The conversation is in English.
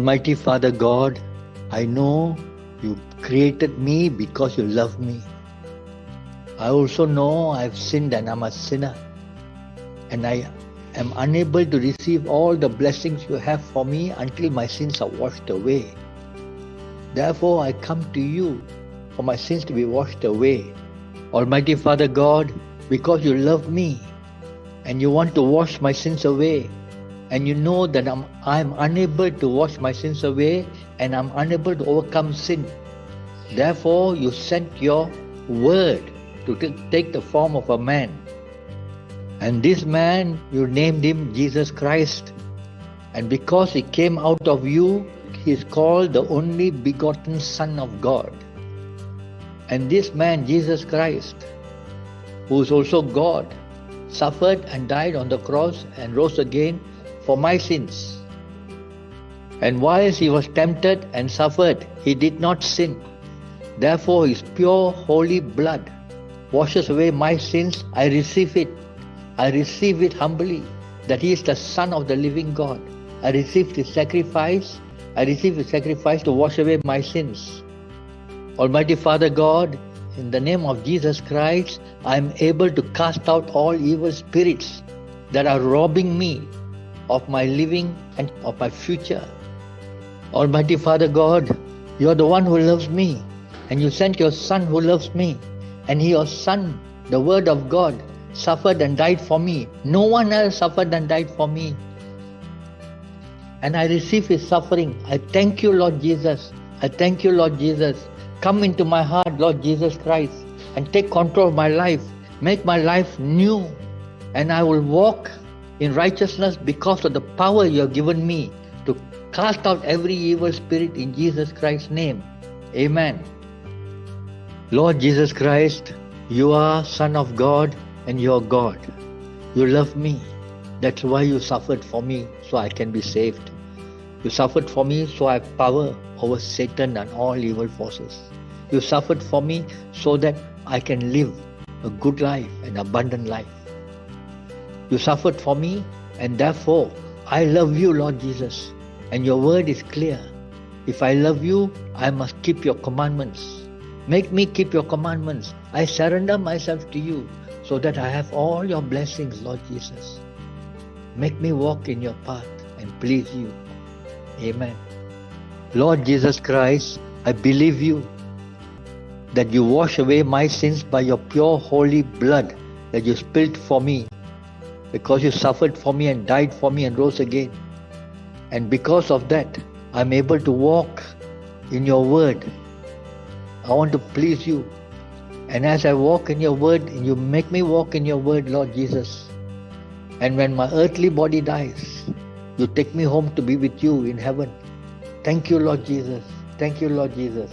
Almighty Father God, I know you created me because you love me. I also know I've sinned and I'm a sinner, and I am unable to receive all the blessings you have for me until my sins are washed away. Therefore, I come to you for my sins to be washed away. Almighty Father God, because you love me and you want to wash my sins away, and you know that I'm unable to wash my sins away and I'm unable to overcome sin. Therefore, you sent your word to take the form of a man. And this man, you named him Jesus Christ. And because he came out of you, he is called the only begotten Son of God. And this man, Jesus Christ, who is also God, suffered and died on the cross and rose again for my sins. And whilst he was tempted and suffered, he did not sin. Therefore, his pure, holy blood washes away my sins. I receive it. I receive it humbly, that he is the Son of the living God. I receive his sacrifice. I receive his sacrifice to wash away my sins. Almighty Father God, in the name of Jesus Christ, I am able to cast out all evil spirits that are robbing me of my living and of my future. Almighty Father God, you are the one who loves me, and you sent your Son who loves me, and your Son, the Word of God, suffered and died for me. No one else suffered and died for me. And I receive his suffering. I thank you, Lord Jesus. I thank you, Lord Jesus. Come into my heart, Lord Jesus Christ, and take control of my life. Make my life new, and I will walk in righteousness because of the power you have given me to cast out every evil spirit in Jesus Christ's name. Amen. Lord Jesus Christ, you are Son of God and you are God. You love me. That's why you suffered for me, so I can be saved. You suffered for me, so I have power over Satan and all evil forces. You suffered for me so that I can live a good life, an abundant life. You suffered for me, and therefore I love you, Lord Jesus. And your word is clear. If I love you, I must keep your commandments. Make me keep your commandments. I surrender myself to you so that I have all your blessings, Lord Jesus. Make me walk in your path and please you. Amen. Lord Jesus Christ, I believe you that you wash away my sins by your pure holy blood that you spilled for me, because you suffered for me and died for me and rose again. And because of that, I'm able to walk in your word. I want to please you. And as I walk in your word, you make me walk in your word, Lord Jesus. And when my earthly body dies, you take me home to be with you in heaven. Thank you, Lord Jesus. Thank you, Lord Jesus.